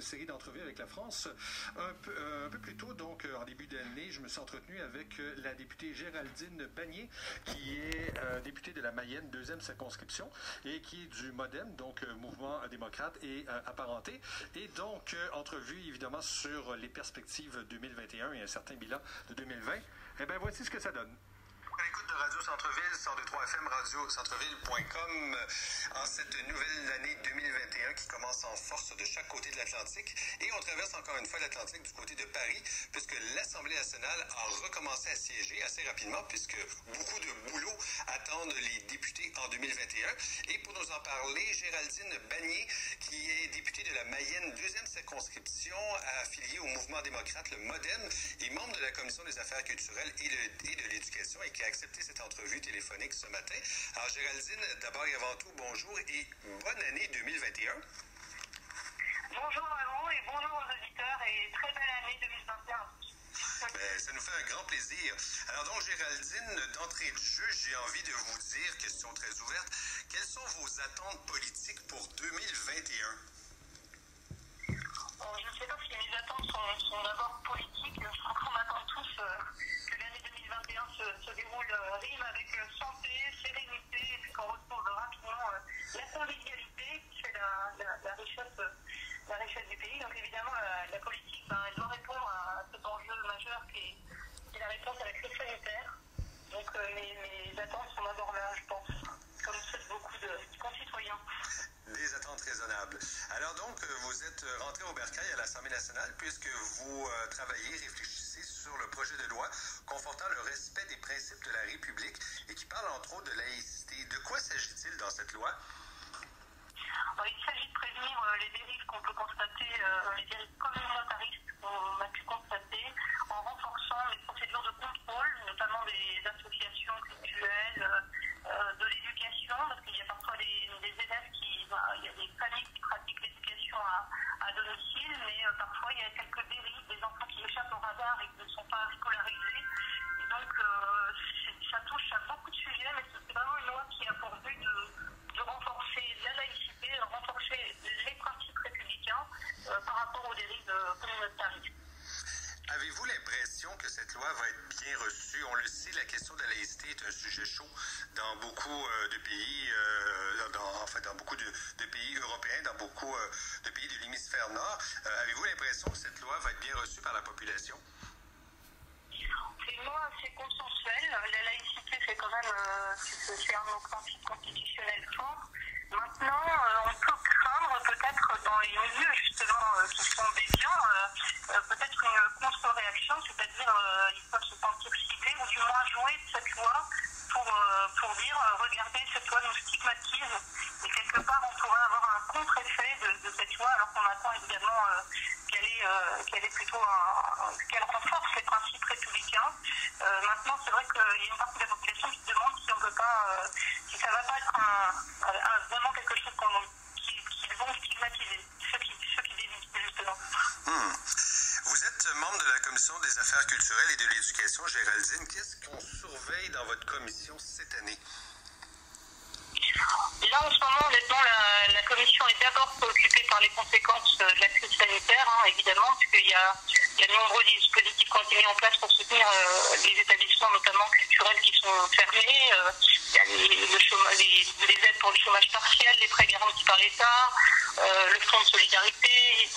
série d'entrevues avec la France. Un peu plus tôt, donc en début d'année, je me suis entretenu avec la députée Géraldine Bannier, qui est députée de la Mayenne, 2e circonscription, et qui est du MoDem, donc Mouvement démocrate et apparenté. Et donc, entrevue évidemment sur les perspectives 2021 et un certain bilan de 2020. Eh bien, voici ce que ça donne. À l'écoute de Radio Centre-Ville, 102.3 FM, radiocentreville.com, en cette nouvelle année 2021 qui commence en force de chaque côté de l'Atlantique. Et on traverse encore une fois l'Atlantique du côté de Paris, puisque l'Assemblée nationale a recommencé à siéger assez rapidement, puisque beaucoup de boulot attendent les députés en 2021. Et pour nous en parler, Géraldine Bannier, qui est députée de la Mayenne, 2e circonscription, affiliée au Mouvement démocrate, le MoDem, et membre de la Commission des affaires culturelles et de l'éducation, et qui a accepté cette entrevue téléphonique ce matin. Alors Géraldine, d'abord et avant tout, bonjour et bonne année 2021. Bonjour à vous et bonjour aux auditeurs et très belle année 2021. Ça nous fait un grand plaisir. Alors donc Géraldine, d'entrée de jeu, j'ai envie de vous dire, question très ouverte, quelles sont vos attentes politiques pour 2021? Je ne sais pas si mes attentes sont d'abord politiques. Je crois qu'on attend tous que l'année 2021 se déroule rime avec santé, sérénité, et puis qu'on retrouve rapidement la convivialité qui fait la richesse du pays. Donc évidemment, la politique, elle doit répondre à cet enjeu majeur qui est la réponse à la crise sanitaire. Donc mes attentes sont d'abord là, je pense, comme celles de beaucoup de concitoyens. Des attentes raisonnables. Alors donc, vous êtes rentré au bercail à l'Assemblée nationale puisque vous travaillez, réfléchissez sur le projet de loi confortant le respect des principes de la République et qui parle entre autres de laïcité. De quoi s'agit-il dans cette loi? Il s'agit de prévenir les dérives qu'on peut constater, les dérives communautaristes qu'on a pu constater en renforçant les procédures de contrôle, notamment des associations culturelles, de l'éducation, parce qu'il y a parfois des élèves il y a des familles qui pratiquent l'éducation à domicile, mais parfois il y a quelques dérives, des enfants qui échappent au radar et qui ne sont pas scolarisés. Et donc ça touche à beaucoup de sujets, mais c'est vraiment une loi qui a pour but de renforcer la laïcité, de renforcer les principes républicains par rapport aux dérives communautaristes. Avez-vous l'impression que cette loi va être bien reçue? On le sait, la question de la laïcité est un sujet chaud dans beaucoup de pays, dans beaucoup de pays européens, dans beaucoup de pays de l'hémisphère nord. Avez-vous l'impression que cette loi va être bien reçue par la population? C'est une loi assez consensuelle. La laïcité, c'est quand même c'est un de nos principes constitutionnels forts. Maintenant, on peut craindre peut-être dans les milieux justement qui sont déviants, peut-être une contre-réaction, c'est-à-dire ils peuvent se sentir ciblés ou du moins jouer de cette loi pour dire regardez, cette loi nous stigmatise et quelque part on pourrait avoir un contre-effet de cette loi alors qu'on attend évidemment qu'elle est plutôt qu'elle renforce les principes républicains. Maintenant, c'est vrai qu'il y a une partie de la population qui se demande si on peut pas, si ça va pas être vraiment quelque chose qu'ils vont stigmatiser, ceux qui dévisent justement. Vous êtes membre de la Commission des affaires culturelles et de l'éducation, Géraldine. Qu'est-ce qu'on surveille dans votre commission cette année? Là, en ce moment, honnêtement, la commission est d'abord préoccupée par les conséquences de la crise sanitaire, évidemment, puisqu'il y a de nombreux dispositifs qui ont été mis en place pour soutenir les établissements, notamment culturels, qui sont fermés. Il y a les aides pour le chômage partiel, les prêts garantis par l'État, le fonds de solidarité,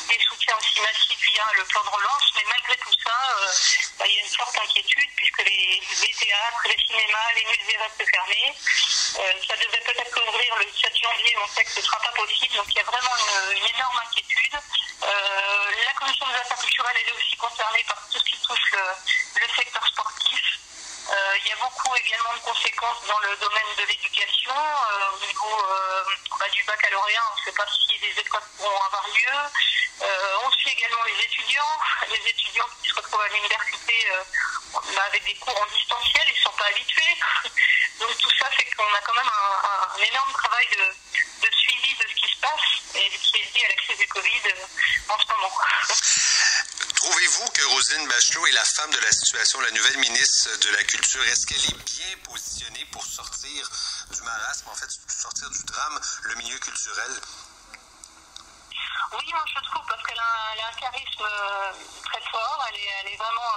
des soutiens aussi massifs via le plan de relance. Mais malgré tout ça, il y a une forte inquiétude, puisque les théâtres, les cinémas, les musées restent fermés. Ça devait peut-être ouvrir le 7 janvier, mais on sait que ce ne sera pas possible. Donc il y a vraiment une énorme inquiétude. La commission des affaires culturelles elle est aussi concernée par tout ce qui touche le secteur sportif. Il y a beaucoup également de conséquences dans le domaine de l'éducation. Au niveau du baccalauréat, on ne sait pas si les écoles pourront avoir lieu. On suit également les étudiants qui se retrouvent à l'université avec des cours en distanciel, ils ne sont pas habitués. Donc tout ça fait qu'on a quand même un énorme travail de suivi de ce qui se passe et qui est lié à la crise du Covid en ce moment. Trouvez-vous que Roselyne Bachelot est la femme de la situation, la nouvelle ministre de la Culture? Est-ce qu'elle est bien positionnée pour sortir du marasme, en fait, sortir du drame, le milieu culturel? Oui, moi je trouve, parce elle a un charisme très fort, elle est vraiment,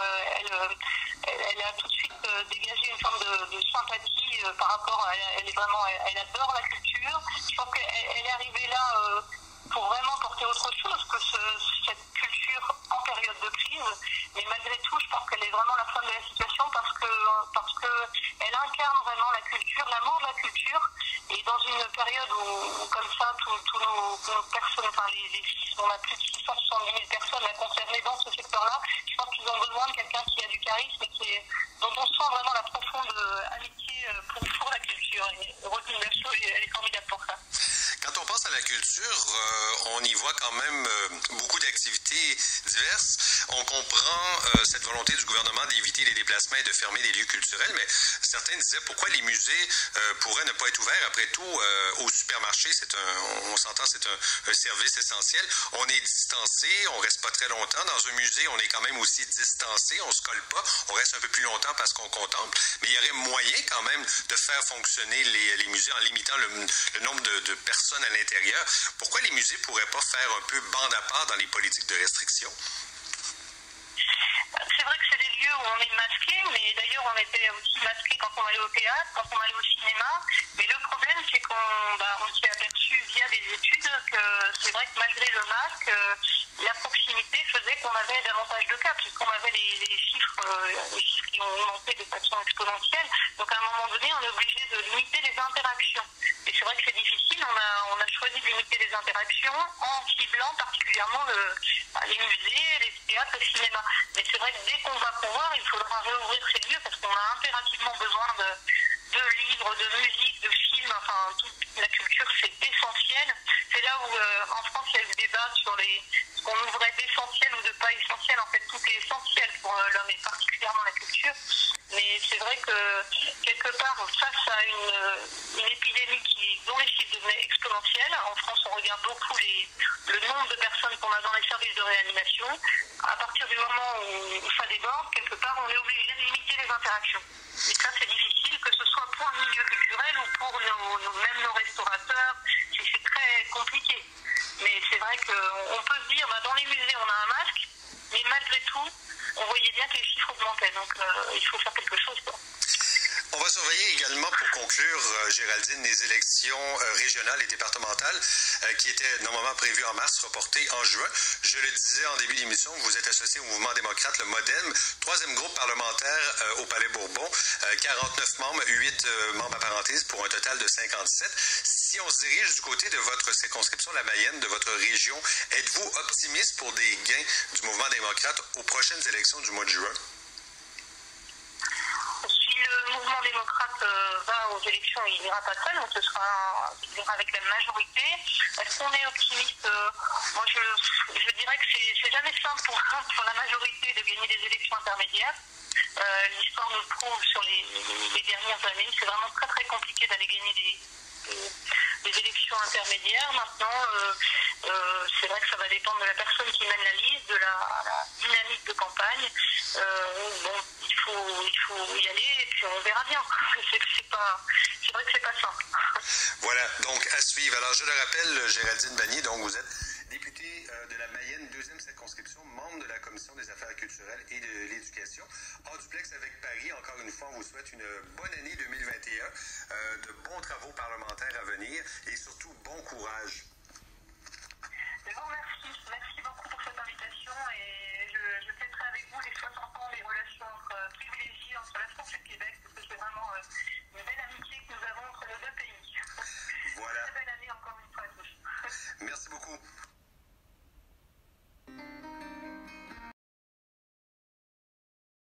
elle a tout de suite dégagé une forme de sympathie par rapport, elle est vraiment, elle adore la culture. Je pense qu'elle est arrivée là pour vraiment porter autre chose que cette culture en période de crise, mais malgré tout, je pense qu'elle est vraiment la femme de la situation parce que elle incarne vraiment la culture, l'amour de la culture, et dans une période où comme ça, tous nos personnes, enfin on a plus de 670 000 personnes à concerner dans ce secteur-là, je pense qu'ils ont besoin de quelqu'un qui a du charisme et dont on sent vraiment la profonde amitié pour la culture. Et Roselyne Bachelot, elle est formidable pour ça. Quand on pense à la culture, on y voit quand même beaucoup d'activités diverses. On comprend cette volonté du gouvernement d'éviter les déplacements et de fermer les lieux culturels, mais certains disaient pourquoi les musées pourraient ne pas être ouverts. Après tout, au supermarché, on s'entend, c'est un service essentiel. On est distancé, on reste pas très longtemps. Dans un musée, on est quand même aussi distancé, on se colle pas, on reste un peu plus longtemps parce qu'on contemple. Mais il y aurait moyen quand même de faire fonctionner les musées en limitant le nombre de personnes à l'intérieur. Pourquoi les musées ne pourraient pas faire un peu bande à part dans les politiques de restriction? C'est vrai que c'est des lieux où on est masqué, mais d'ailleurs on était aussi masqué quand on allait au théâtre, quand on allait au cinéma. Mais le problème, c'est qu'on s'est aperçu via des études que c'est vrai que malgré le masque, la proximité faisait qu'on avait davantage de cas, puisqu'on avait les chiffres qui ont augmenté de façon exponentielle. Donc à un moment donné, on est obligé de limiter les interactions. Et c'est vrai que c'est difficile, on a choisi de limiter les interactions en ciblant particulièrement les musées, les théâtres, le cinéma. Mais c'est vrai que dès qu'on va pouvoir, il faudra réouvrir ces lieux parce qu'on a impérativement besoin de livres, de musique, de films, enfin toute la culture c'est essentiel. C'est là où en France il y a eu le débat sur ce qu'on ouvrait d'essentiel ou de pas essentiel. En fait tout est essentiel pour l'homme et particulièrement la culture. Mais c'est vrai que quelque part face à une épidémie dont les chiffres devenaient exponentiels, en France on regarde beaucoup le nombre de personnes qu'on a dans les services de réanimation. À partir du moment où ça déborde, quelque part on est obligé de limiter les interactions. Et ça c'est difficile, que ce soit pour le milieu culturel ou pour même nos restaurateurs, c'est très compliqué. Mais c'est vrai qu'on peut se dire, dans les musées on a un masque, mais malgré tout, on voyait bien que les chiffres augmentaient, donc il faut faire quelque chose, quoi. On va surveiller également, pour conclure, Géraldine, les élections régionales et départementales qui étaient normalement prévues en mars, reportées en juin. Je le disais en début d'émission, vous êtes associé au mouvement démocrate, le MODEM, troisième groupe parlementaire au Palais Bourbon, 49 membres, 8 membres apparentés pour un total de 57. Si on se dirige du côté de votre circonscription, la Mayenne, de votre région, êtes-vous optimiste pour des gains du mouvement démocrate aux prochaines élections du mois de juin? Le mouvement démocrate va aux élections, il n'ira pas seul, donc il ira avec la majorité. Est-ce qu'on est optimiste? Moi, je dirais que c'est jamais simple pour la majorité de gagner des élections intermédiaires. L'histoire nous le prouve sur les dernières années. C'est vraiment très très compliqué d'aller gagner des élections intermédiaires. Maintenant, c'est vrai que ça va dépendre de la personne qui mène la liste, de la dynamique de campagne. Il faut y aller et puis on verra bien. C'est vrai que c'est pas simple. Voilà, donc à suivre. Alors je le rappelle, Géraldine Bannier, donc vous êtes députée de la Mayenne, 2e circonscription, membre de la Commission des affaires culturelles et de l'éducation. En duplex avec Paris, encore une fois, on vous souhaite une bonne année 2021, de bons travaux parlementaires à venir et surtout bon courage.